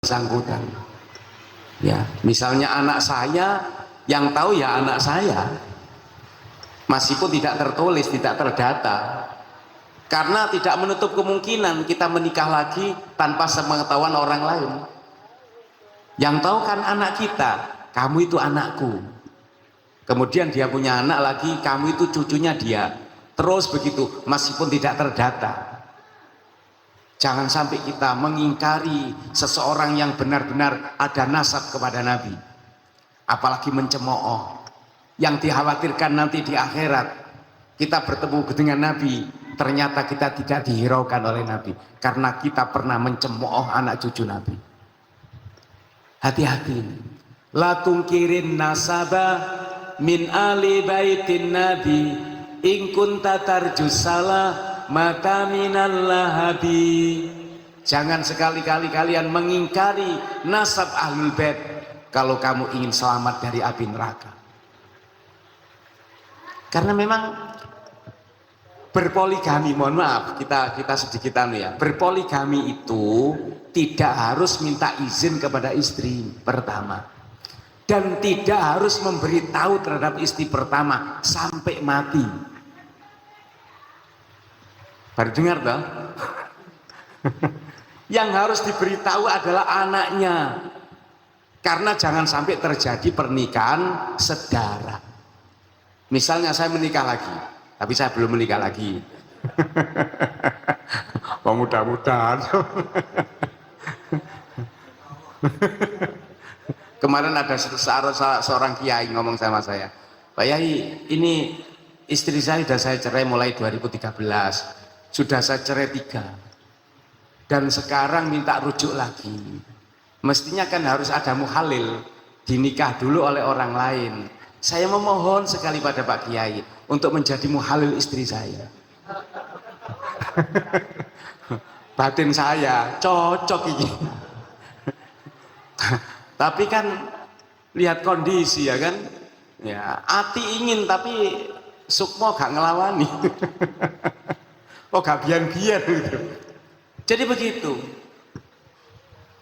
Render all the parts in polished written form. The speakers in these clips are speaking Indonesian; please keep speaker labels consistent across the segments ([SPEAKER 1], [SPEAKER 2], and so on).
[SPEAKER 1] bersangkutan. Ya, misalnya anak saya, yang tahu ya anak saya, meskipun tidak tertulis, tidak terdata, karena tidak menutup kemungkinan kita menikah lagi tanpa sepengetahuan orang lain. Yang tahu kan anak kita, kamu itu anakku. Kemudian dia punya anak lagi, kamu itu cucunya dia. Terus begitu, meskipun tidak terdata. Jangan sampai kita mengingkari seseorang yang benar-benar ada nasab kepada Nabi, apalagi mencemooh. Yang dikhawatirkan nanti di akhirat kita bertemu dengan Nabi, ternyata kita tidak dihiraukan oleh Nabi karena kita pernah mencemooh anak cucu Nabi. Hati-hati. La tungkirin nasaba min ali baitin Nabi in kunta tarjusala maka minallahabi. Jangan sekali-kali kalian mengingkari nasab ahlul bait kalau kamu ingin selamat dari api neraka. Karena memang berpoligami, mohon maaf kita sedikit ya, berpoligami itu tidak harus minta izin kepada istri pertama dan tidak harus memberitahu terhadap istri pertama sampai mati. Baru dengar toh? Yang harus diberitahu adalah anaknya, karena jangan sampai terjadi pernikahan sedara. Misalnya saya menikah lagi, tapi saya belum menikah lagi. Oh, mudah-mudahan. Kemarin ada seorang kiai ngomong sama saya, Pak Yai, ini istri saya sudah saya cerai mulai 2013. Sudah saya cerai 3 dan sekarang minta rujuk lagi. Mestinya kan harus ada muhalil, dinikah dulu oleh orang lain. Saya memohon sekali pada Pak Kiai untuk menjadi muhalil istri saya. Batin saya cocok ini. Tapi kan lihat kondisi ya kan, ya hati ingin tapi sukmo gak ngelawani. Oh gak biar-biar gitu. Jadi begitu.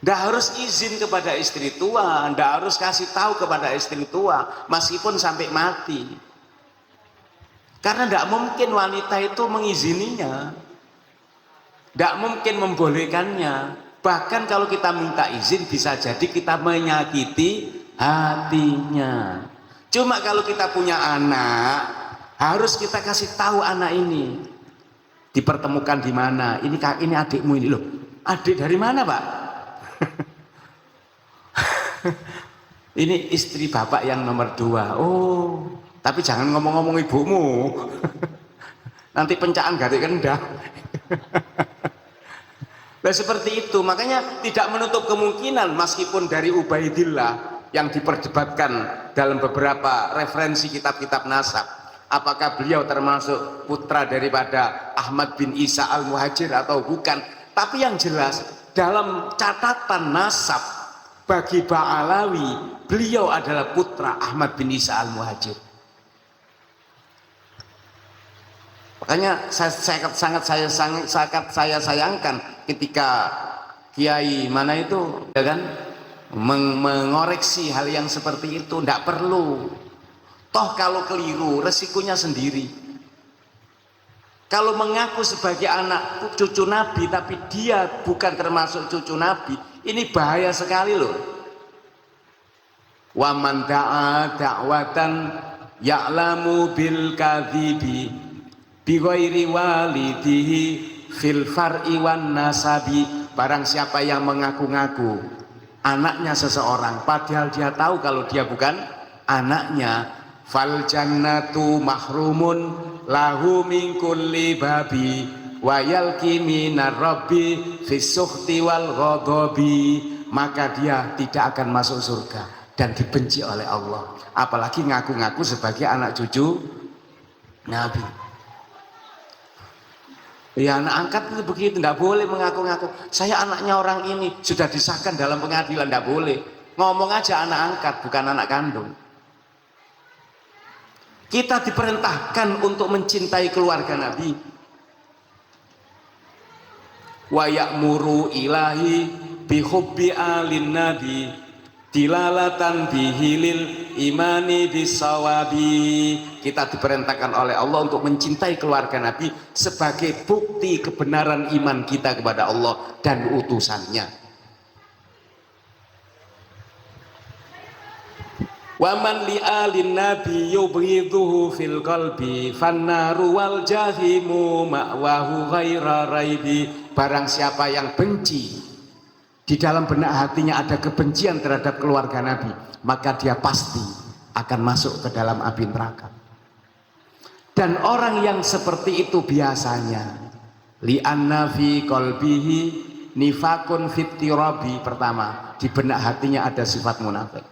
[SPEAKER 1] Nggak harus izin kepada istri tua, nggak harus kasih tahu kepada istri tua, meskipun sampai mati. Karena nggak mungkin wanita itu mengizininya, nggak mungkin membolehkannya. Bahkan kalau kita minta izin bisa jadi kita menyakiti hatinya. Cuma kalau kita punya anak, harus kita kasih tahu anak ini. Dipertemukan di mana? Ini adikmu ini loh. Adik dari mana, Pak? Ini istri bapak yang nomor 2. Oh, tapi jangan ngomong-ngomong ibumu. Nanti pencaan garik kendang. Nah seperti itu, makanya tidak menutup kemungkinan meskipun dari Ubaidillah yang diperdebatkan dalam beberapa referensi kitab-kitab nasab, apakah beliau termasuk putra daripada Ahmad bin Isa al-Muhajir atau bukan. Tapi yang jelas dalam catatan nasab bagi Ba'alawi, beliau adalah putra Ahmad bin Isa al-Muhajir. Makanya sangat saya sayangkan ketika kiai mana itu ya kan mengoreksi hal yang seperti itu. Tidak perlu. Toh kalau keliru resikonya sendiri. Kalau mengaku sebagai anak cucu Nabi tapi dia bukan termasuk cucu Nabi, ini bahaya sekali loh. Wa man da'a da'watan ya'lamu bil kadhibi bi ghairi walidihi fil far'i wan nasabi. Barang siapa yang mengaku-ngaku anaknya seseorang padahal dia tahu kalau dia bukan anaknya, fal jannatu mahrumun lahu min kulli babi wa yalqi minar rabbi fis sukhti wal ghadabi. Maka dia tidak akan masuk surga dan dibenci oleh Allah, apalagi ngaku-ngaku sebagai anak cucu Nabi. Ya anak angkat itu begitu, tidak boleh mengaku-ngaku saya anaknya orang ini, sudah disahkan dalam pengadilan, tidak boleh. Ngomong aja anak angkat, bukan anak kandung. Kita diperintahkan untuk mencintai keluarga Nabi. Wa ya'muru ilahi bihubbi alin nabi dilalatan bihilil imani bisawabi. Kita diperintahkan oleh Allah untuk mencintai keluarga Nabi sebagai bukti kebenaran iman kita kepada Allah dan utusannya. Waman li alin nabi yubghiduhu fil qalbi fannaru wal jahimu ma'wahu ghaira raibi. Barang siapa yang benci, di dalam benak hatinya ada kebencian terhadap keluarga Nabi, maka dia pasti akan masuk ke dalam api neraka. Dan orang yang seperti itu biasanya li'anna fi qalbihi nifakun fittirabi. Pertama, di benak hatinya ada sifat munafik.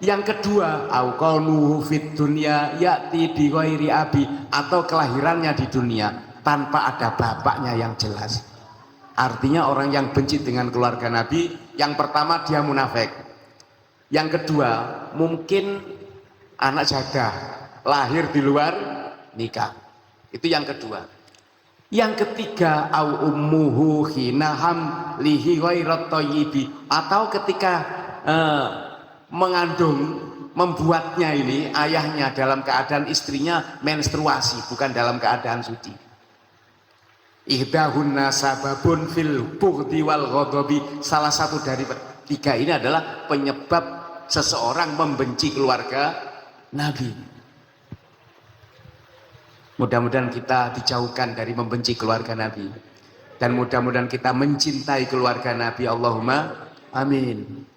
[SPEAKER 1] Yang kedua, auqanuhu fit dunya ya'ti bi ghairi abi, atau kelahirannya di dunia tanpa ada bapaknya yang jelas. Artinya orang yang benci dengan keluarga Nabi, yang pertama dia munafik. Yang kedua, mungkin anak jadah, lahir di luar nikah. Itu yang kedua. Yang ketiga, au ummuhu hinaham lihi ghairat thayyibi, atau ketika mengandung, membuatnya ini ayahnya dalam keadaan istrinya menstruasi, bukan dalam keadaan suci. Ihdahunna sababun fil bughdi wal ghadabi. Salah satu dari tiga ini adalah penyebab seseorang membenci keluarga Nabi. Mudah-mudahan kita dijauhkan dari membenci keluarga Nabi, dan mudah-mudahan kita mencintai keluarga Nabi. Allahumma amin.